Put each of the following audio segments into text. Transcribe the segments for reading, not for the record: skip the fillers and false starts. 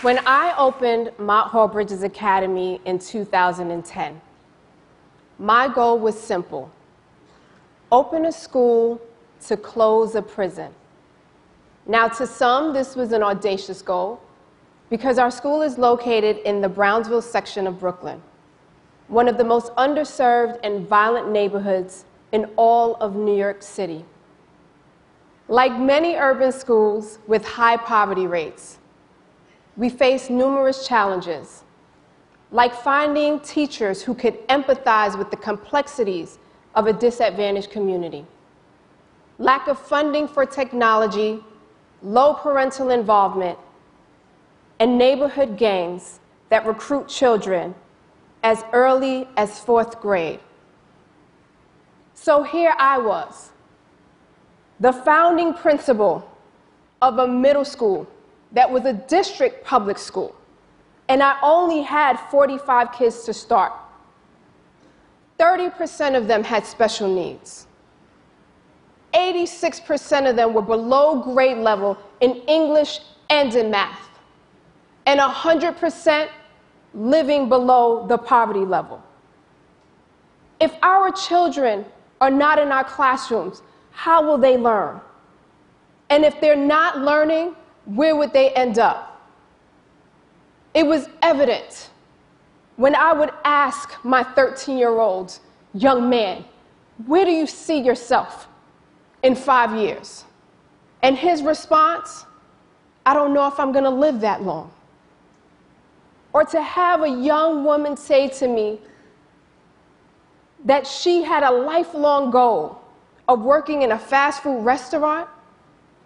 When I opened Mount Hall Bridges Academy in 2010, my goal was simple: open a school to close a prison. Now, to some, this was an audacious goal because our school is located in the Brownsville section of Brooklyn, one of the most underserved and violent neighborhoods in all of New York City. Like many urban schools with high poverty rates, we face numerous challenges, like finding teachers who could empathize with the complexities of a disadvantaged community, lack of funding for technology, low parental involvement, and neighborhood gangs that recruit children as early as 4th grade. So here I was, the founding principal of a middle school that was a district public school, and I only had 45 kids to start. 30% of them had special needs. 86% of them were below grade level in English and in math, and 100% living below the poverty level. If our children are not in our classrooms, how will they learn? And if they're not learning, where would they end up? It was evident when I would ask my 13-year-old young man, "Where do you see yourself in 5 years?" And his response, "I don't know if I'm going to live that long." Or to have a young woman say to me that she had a lifelong goal of working in a fast food restaurant,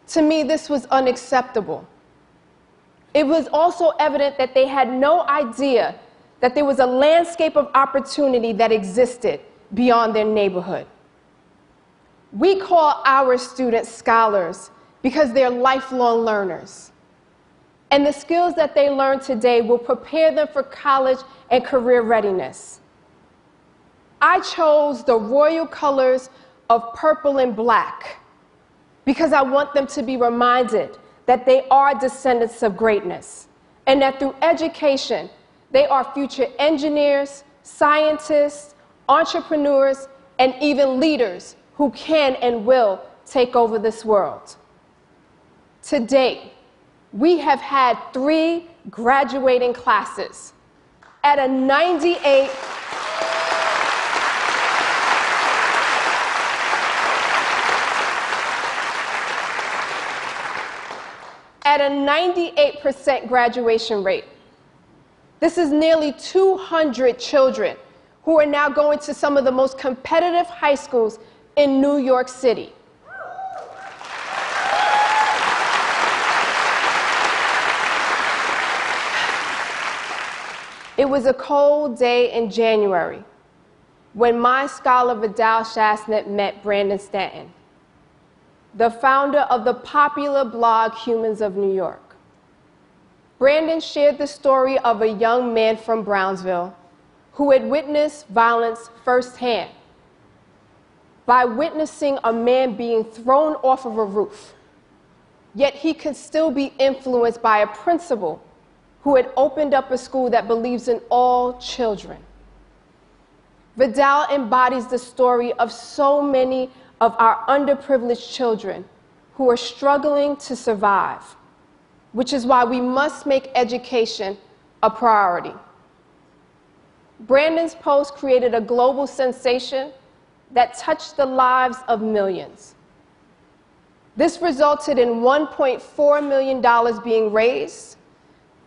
to me, this was unacceptable. It was also evident that they had no idea that there was a landscape of opportunity that existed beyond their neighborhood. We call our students scholars because they're lifelong learners. And the skills that they learn today will prepare them for college and career readiness. I chose the royal colors of purple and black because I want them to be reminded that they are descendants of greatness, and that through education, they are future engineers, scientists, entrepreneurs, and even leaders who can and will take over this world. To date, we have had 3 graduating classes at a 98% graduation rate. This is nearly 200 children who are now going to some of the most competitive high schools in New York City. It was a cold day in January when my scholar Vidal Chasnet met Brandon Stanton, the founder of the popular blog Humans of New York. Brandon shared the story of a young man from Brownsville who had witnessed violence firsthand by witnessing a man being thrown off of a roof. Yet he could still be influenced by a principal who had opened up a school that believes in all children. Vidal embodies the story of so many of our underprivileged children who are struggling to survive, which is why we must make education a priority. Brandon's post created a global sensation that touched the lives of millions. This resulted in $1.4 million being raised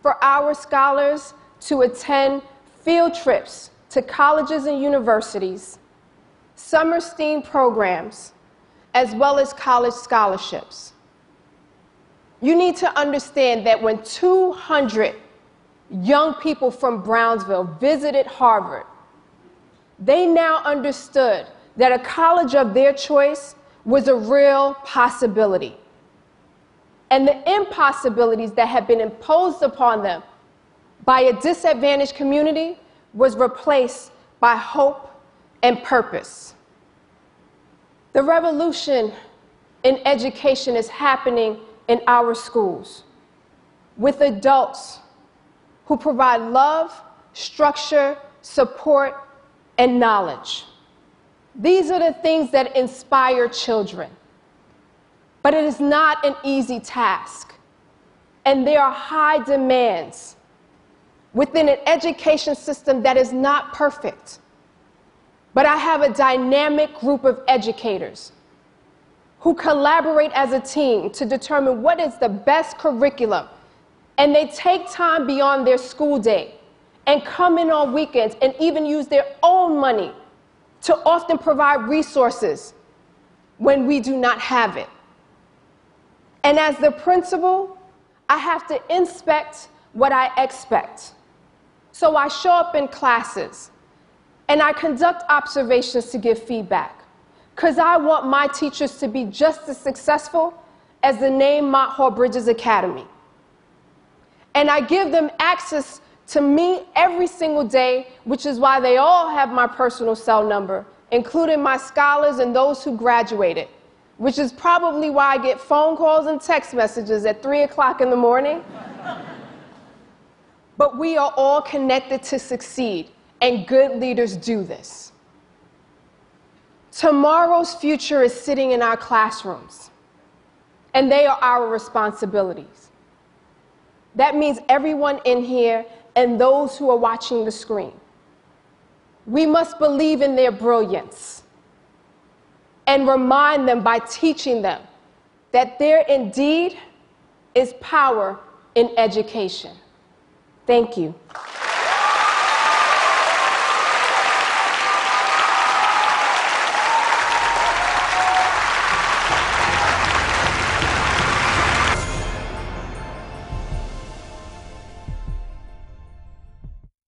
for our scholars to attend field trips to colleges and universities, summer STEAM programs, as well as college scholarships. You need to understand that when 200 young people from Brownsville visited Harvard, they now understood that a college of their choice was a real possibility. And the impossibilities that had been imposed upon them by a disadvantaged community was replaced by hope and purpose. The revolution in education is happening in our schools, with adults who provide love, structure, support, and knowledge. These are the things that inspire children. But it is not an easy task, and there are high demands within an education system that is not perfect. But I have a dynamic group of educators who collaborate as a team to determine what is the best curriculum, and they take time beyond their school day and come in on weekends and even use their own money to often provide resources when we do not have it. And as the principal, I have to inspect what I expect. So I show up in classes and I conduct observations to give feedback, because I want my teachers to be just as successful as the name Mott Hall Bridges Academy. And I give them access to me every single day, which is why they all have my personal cell number, including my scholars and those who graduated, which is probably why I get phone calls and text messages at 3 o'clock in the morning. But we are all connected to succeed, and good leaders do this. Tomorrow's future is sitting in our classrooms, and they are our responsibilities. That means everyone in here and those who are watching the screen. We must believe in their brilliance and remind them by teaching them that there indeed is power in education. Thank you.